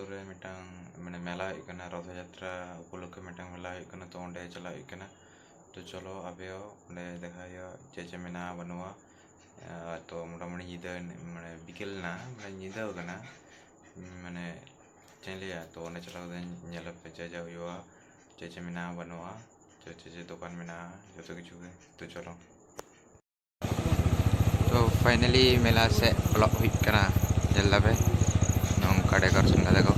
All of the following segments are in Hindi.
आतु रे मिटांग माने मेला हुई रथ यात्रा उपलक्षे मिटांग मेला हुई तो ओंडे चला हुई तो चलो अबेओ ओंडे देखा चे मेना बनुआ तो मोटामुटी निदा माने बिकेल ना माने निदा होगना माने चलिया तो ओंडे चला नेल पे जा हुआ चे मेना बनुआ चे दुकान मेना जो किछु तो चलो तो फाइनली मेला से ब्लॉक हुई जल्दा पे नौका डेकोरेशन का देखो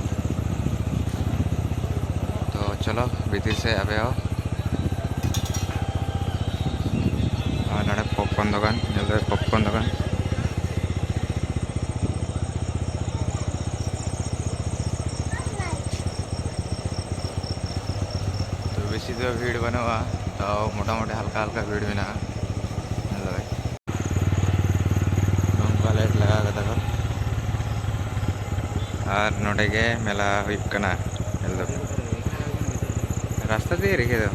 तो चलो भीतर से अबे आओ ना पॉपकॉर्न दुकान जल्दी पॉपकॉर्न दुकान तो बेसी तो भीड़ बनवा तो मोटामोटी हल्का हल्का भीड़ में नौका लाइट लगा देखो और नोडे के मेला हुईकना रास्ता दे रही दो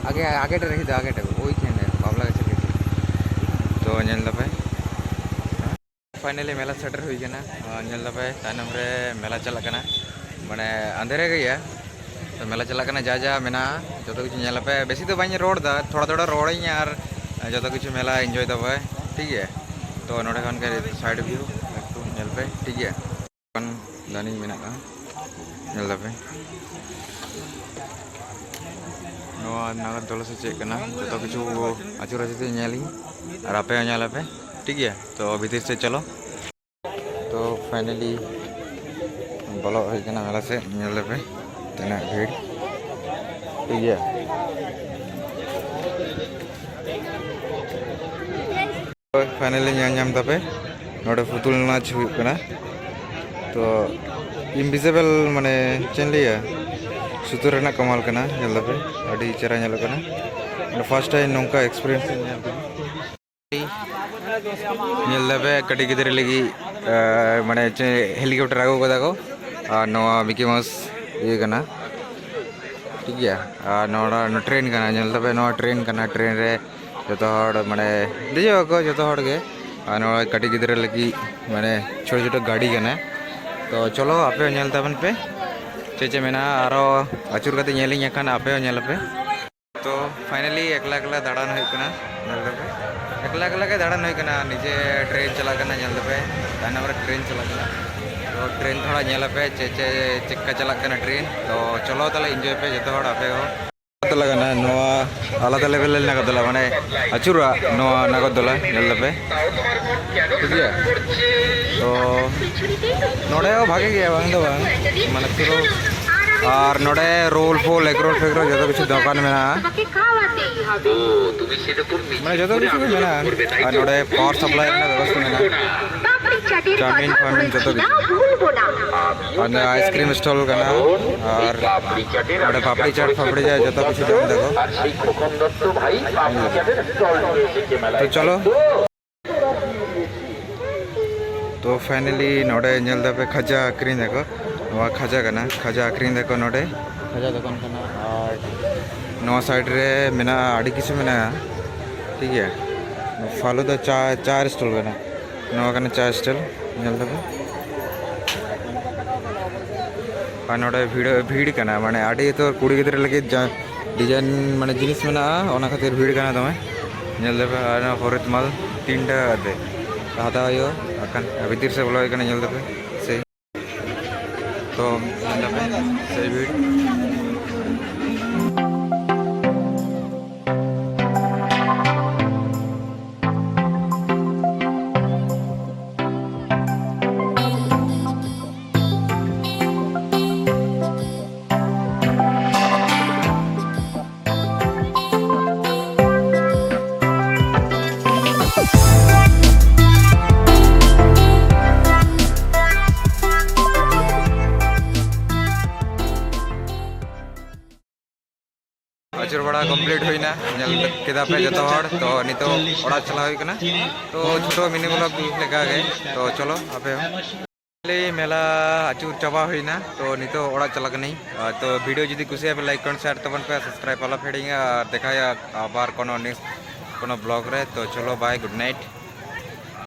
आगे आगे रही दो आगे वही थे बाबला के चले तो पे फाइनली मेला सेटर हुई पे तानम रे मेला चलना माने अंधेरे गई है तो मेला चलना जा जा मेना जो किछु पे बेसी तो बाई रोड दा थोड़ा थोड़ा रोड़ी और जो किछु मेला एंजॉय तब ठीक है तो नोडे खन के साइड व्यू एक पे ठीक है दानी मेना पे नागरदोला से चेक जो किछु आचुर आचुरी और आपे पे ठीक है तो भीतर से चलो तो फाइनली बोलो मेला से पे तना भीड़ ठीक है तो फाइनली पे नोडे पुतुल नाच हुई तो इनविजिबल माने चलिए सुतुर कमाल पे अभी चेहरा फर्स्ट टाइम नौका एक्सपीरियंस पे कटी गिद्रे लगी माने हेलीकॉप्टर आगो कदा को और नवा मिकी माउस ये ठीक है और ट्रेन पे ट्रेन ट्रेन रे जो माने दीजो को जो के और कटी गिद्रे लगी माने छोटे छोटे गाड़ी तो चलो आपे तबन पे चे मेना आरो आचुर कते नेलिंग एखान आपे पे तो फाइनली एकला एकला दाड़ान हुई एकला एकला के दाड़ान हुई निजे ट्रेन चला पे तानम रे ट्रेन चला तो ट्रेन थोड़ा पे चे चे चेक्का चला ट्रेन तो चलो तले एंजॉय पे जो आपे हो लगना नोआ आलादा लेवल नागरदोला माने आचुरा नोआ नागरदोला पे ठीक है तो नोडे भागे गया बांग दो माने पूरा और नोडे रोल फोल एग रोल फेग रोल जो किछु दुकान में माने जो किछु में और नोडे पावर सप्लाई व्यवस्था में चाउमीन फाउमीन जो और आइसक्रीम स्टॉल और पापड़ी चाट फापड़ी जाए जो किछु देखो तो चलो तो फाइनली नोडे पे खजा आक्रीन देखो खजा खजा आक्रीन देखो नोडे खजा दुकान और नवा साइड रे मेना आड़ी किछु मेना ठीक है फालूदा चार स्टॉल नवा चार स्टॉल पे और नोडे भीड़ माने आड़ी तो कुड़ी गिद्रे लगे डिजाइन माने जिनिस मेना ओना खातिर भीड़ दमे पे हरित माल 3 टाका हाथा भीतर से बोलो पे से तो से भीड़ आचुर बड़ा कमप्लीट हुई केदा पे जो तो नितो ओड़ा चला हुई तो छोटो मिनी ब्लॉग लेका गे तो चलो आपे मेला आचुर चाबा हुई तो नितो ओड़ा चला तो वीडियो जुदी कुसिया पे लाइक शेयर तबन पे सब्सक्राइब वाला फेडिंग देखा आबार कोनो नेक्स्ट कोनो ब्लॉग रे तो चलो बाय गुड नाइट।